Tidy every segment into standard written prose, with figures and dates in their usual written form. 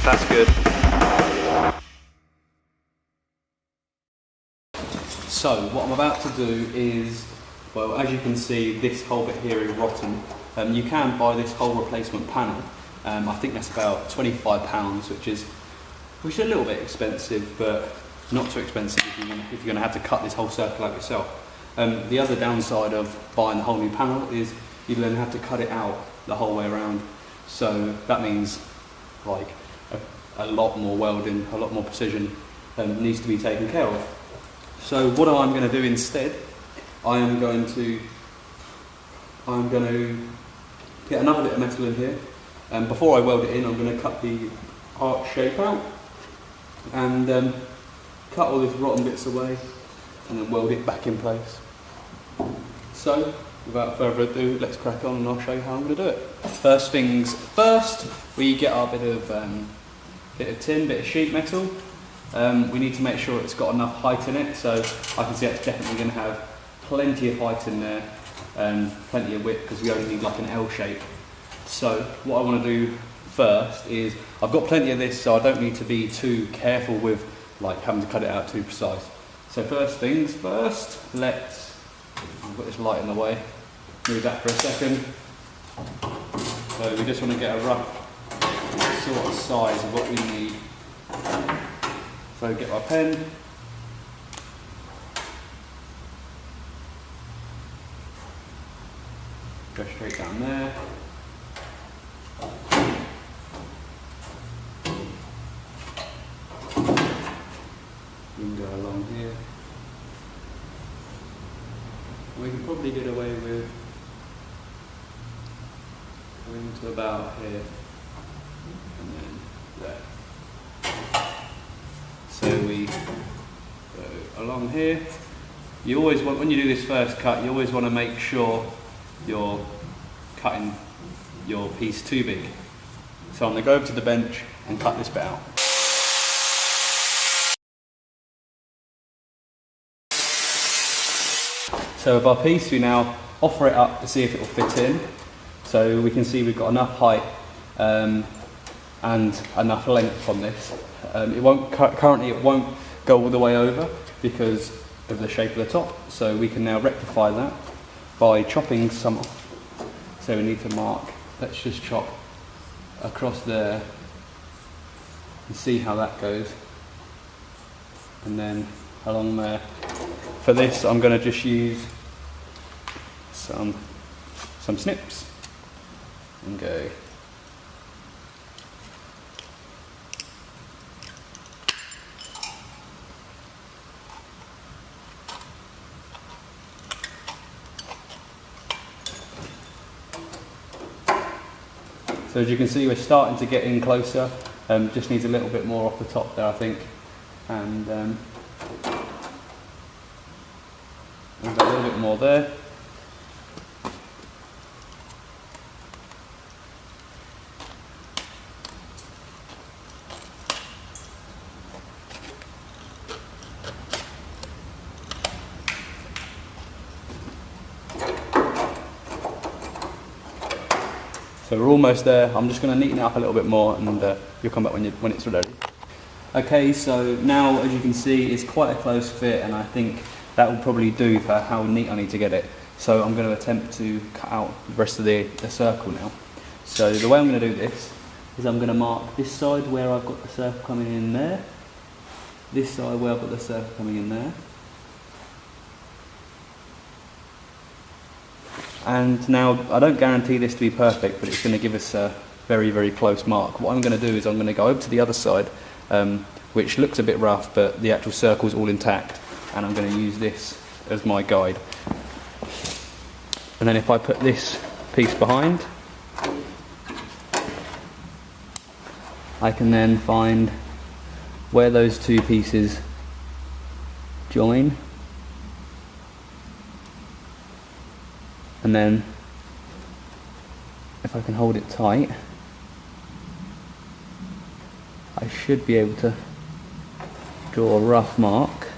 That's good. So what I'm about to do is, well, as you can see, this whole bit here is rotten. You can buy this whole replacement panel. I think that's about £25, which is a little bit expensive, but not too expensive if you're going to have to cut this whole circle out yourself. The other downside of buying the whole new panel is you then have to cut it out the whole way around. So that means like a lot more welding, a lot more precision needs to be taken care of. So what I'm going to do instead, I'm going to get another bit of metal in here. Before I weld it in, I'm going to cut the arc shape out and cut all these rotten bits away and then weld it back in place. So without further ado, let's crack on and I'll show you how I'm going to do it. First things first, we get our bit of tin, bit of sheet metal. We need to make sure it's got enough height in it, so I can see it's definitely going to have plenty of height in there, plenty of width, because we only need like an L shape. So what I want to do first is, I've got plenty of this, so I don't need to be too careful with like having to cut it out too precise. So first things first, I've got this light in the way, move that for a second. So we just want to get a rough sort of size of what we need. So get my pen, go straight down there. You can go along here. We can probably get away with going to about here and then there. So we go along here. You always want, when you do this first cut, you always want to make sure you're cutting your piece too big. So I'm going to go over to the bench and cut this bit out. So with our piece, we now offer it up to see if it will fit in. So we can see we've got enough height and enough length on this. Currently it won't go all the way over because of the shape of the top. So we can now rectify that by chopping some off. So we need to mark, let's just chop across there and see how that goes. And then along there. For this, I'm going to just use some snips and go. So as you can see, we're starting to get in closer. Just needs a little bit more off the top there, I think, and a little bit more there. So we're almost there. I'm just going to neaten it up a little bit more and you'll come back when it's ready. Okay, so now as you can see it's quite a close fit and I think that will probably do for how neat I need to get it. So I'm going to attempt to cut out the rest of the circle now. So the way I'm going to do this is I'm going to mark this side where I've got the circle coming in there, this side where I've got the circle coming in there. And now I don't guarantee this to be perfect, but it's going to give us a very, very close mark. What I'm going to do is I'm going to go over to the other side, which looks a bit rough, but the actual circle's all intact. And I'm going to use this as my guide. And then if I put this piece behind, I can then find where those two pieces join. And then if I can hold it tight, I should be able to draw a rough mark.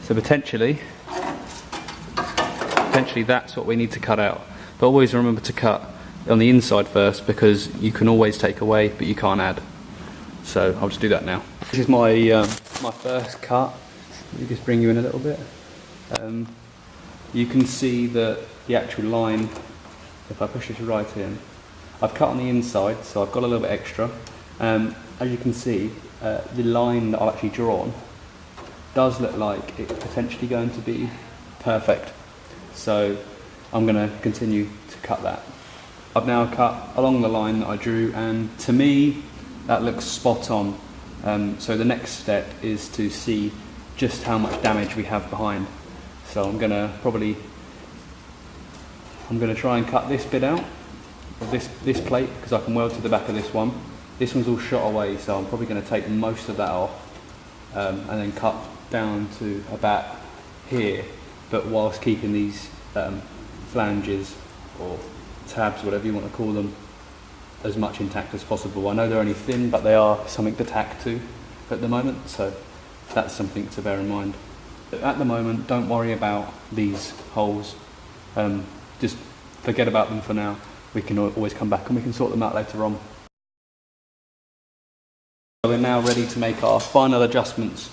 So potentially that's what we need to cut out. But always remember to cut on the inside first, because you can always take away but you can't add. So I'll just do that now. This is my my first cut. Let me just bring you in a little bit. You can see that the actual line, if I push this right in, I've cut on the inside, so I've got a little bit extra. As you can see, the line that I've actually drawn does look like it's potentially going to be perfect. So I'm going to continue to cut that. I've now cut along the line that I drew, and to me that looks spot on. So the next step is to see just how much damage we have behind. So I'm going to try and cut this bit out of this plate, because I can weld to the back of this one. This one's all shot away, so I'm probably going to take most of that off, and then cut down to about here, but whilst keeping these flanges or tabs, whatever you want to call them, as much intact as possible. I know they're only thin, but they are something to tack to at the moment, so that's something to bear in mind. At the moment, don't worry about these holes, just forget about them for now. We can always come back and we can sort them out later on. We're now ready to make our final adjustments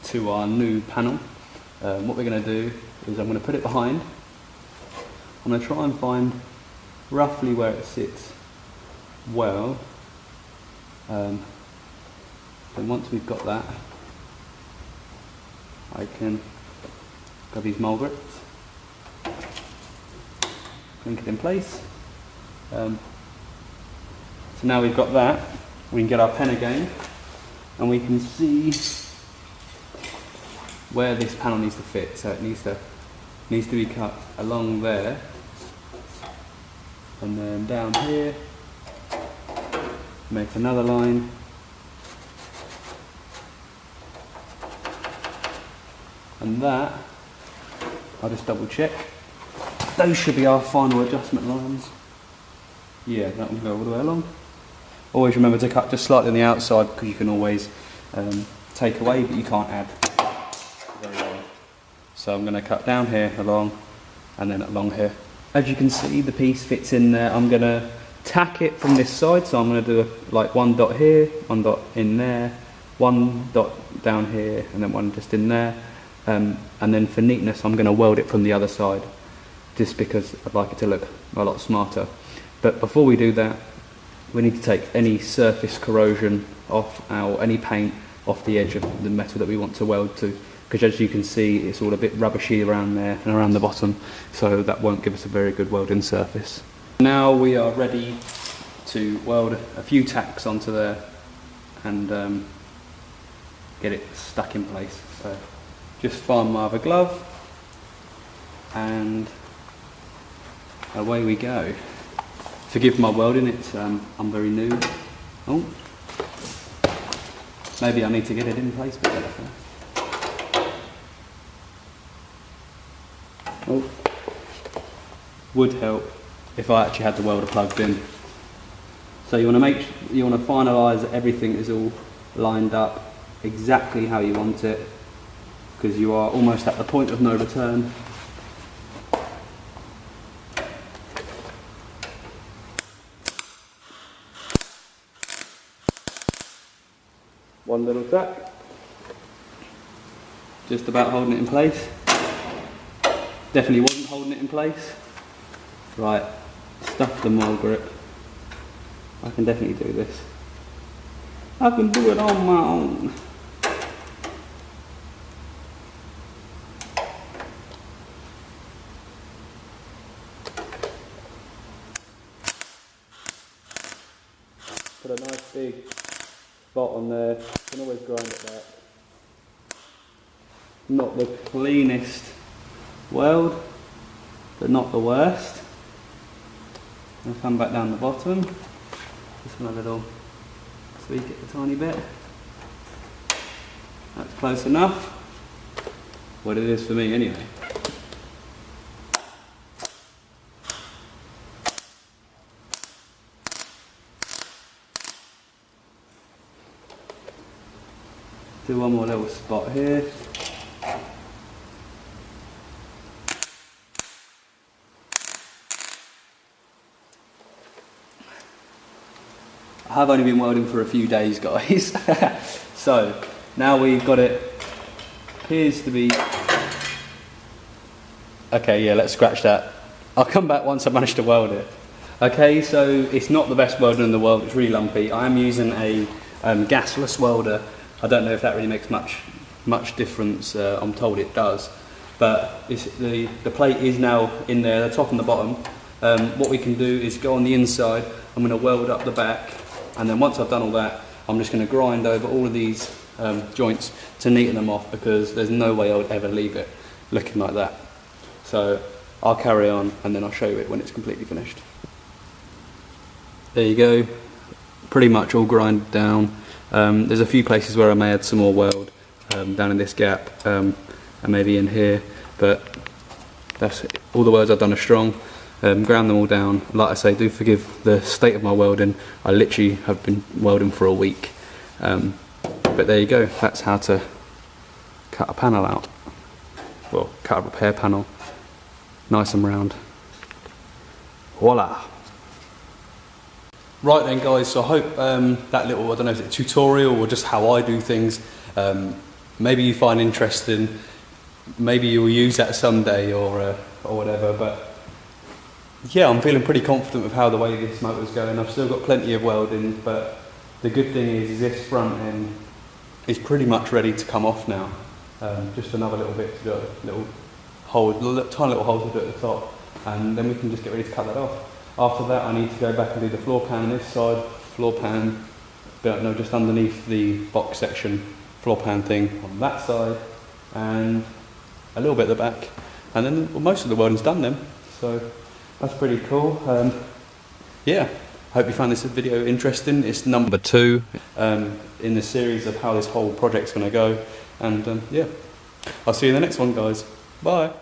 to our new panel. What we're going to do is I'm going to put it behind. I'm going to try and find roughly where it sits well. Then once we've got that, I can grab these mole grips, clink it in place. So now we've got that, we can get our pen again, and we can see where this panel needs to fit. So it needs to be cut along there, and then down here, make another line, and that, I'll just double check, those should be our final adjustment lines. Yeah, that will go all the way along. Always remember to cut just slightly on the outside, because you can always take away, but you can't add. Very well. So I'm going to cut down here along, and then along here. As you can see, the piece fits in there. I'm going to tack it from this side, so I'm going to do like one dot here, one dot in there, one dot down here, and then one just in there. And then for neatness, I'm going to weld it from the other side, just because I'd like it to look a lot smarter. But before we do that, we need to take any surface corrosion off, or any paint off the edge of the metal that we want to weld to, because as you can see, it's all a bit rubbishy around there and around the bottom, so that won't give us a very good welding surface. Now we are ready to weld a few tacks onto there and get it stuck in place. So just find my other glove, and away we go. Forgive my welding, it's I'm very new. Oh, maybe I need to get it in place a bit better first. Oh, would help if I actually had the welder plugged in. So you want to finalise that everything is all lined up exactly how you want it, because you are almost at the point of no return. One little tack, just about holding it in place. Definitely wasn't holding it in place. Right, stuff the mole grip. I can definitely do this. I can do it on my own. Put a nice big spot on there, you can always grind it back. Not the cleanest weld, but not the worst. I'll come back down the bottom, just want a little tweak it a tiny bit. That's close enough. What it is for me anyway. Do one more little spot here. I have only been welding for a few days, guys. So now we've got it, appears to be, okay, yeah, let's scratch that. I'll come back once I've managed to weld it. Okay, so it's not the best welder in the world, it's really lumpy. I am using a gasless welder. I don't know if that really makes much difference. I'm told it does, but the plate is now in there, the top and the bottom. What we can do is go on the inside. I'm going to weld up the back, and then once I've done all that, I'm just going to grind over all of these joints to neaten them off, because there's no way I would ever leave it looking like that. So I'll carry on and then I'll show you it when it's completely finished. There you go, pretty much all grinded down. There's a few places where I may add some more weld, down in this gap, and maybe in here, but that's it. All the welds I've done are strong. Ground them all down. Like I say, do forgive the state of my welding. I literally have been welding for a week. But there you go, that's how to cut a panel out. Well, cut a repair panel, nice and round. Voila! Right then guys, so I hope that little, I don't know if it's a tutorial or just how I do things, maybe you find interesting, maybe you'll use that someday or whatever, but yeah, I'm feeling pretty confident with how the way this motor's going. I've still got plenty of welding, but the good thing is this front end is pretty much ready to come off now. Just another little bit to do, tiny little holes to do at the top, and then we can just get ready to cut that off. After that, I need to go back and do the floor pan on this side, floor pan, but no, just underneath the box section, floor pan thing on that side, and a little bit at the back, and then well, most of the welding's done then. So that's pretty cool. Yeah, hope you found this video interesting. It's number 2 in the series of how this whole project's going to go, and yeah, I'll see you in the next one, guys. Bye.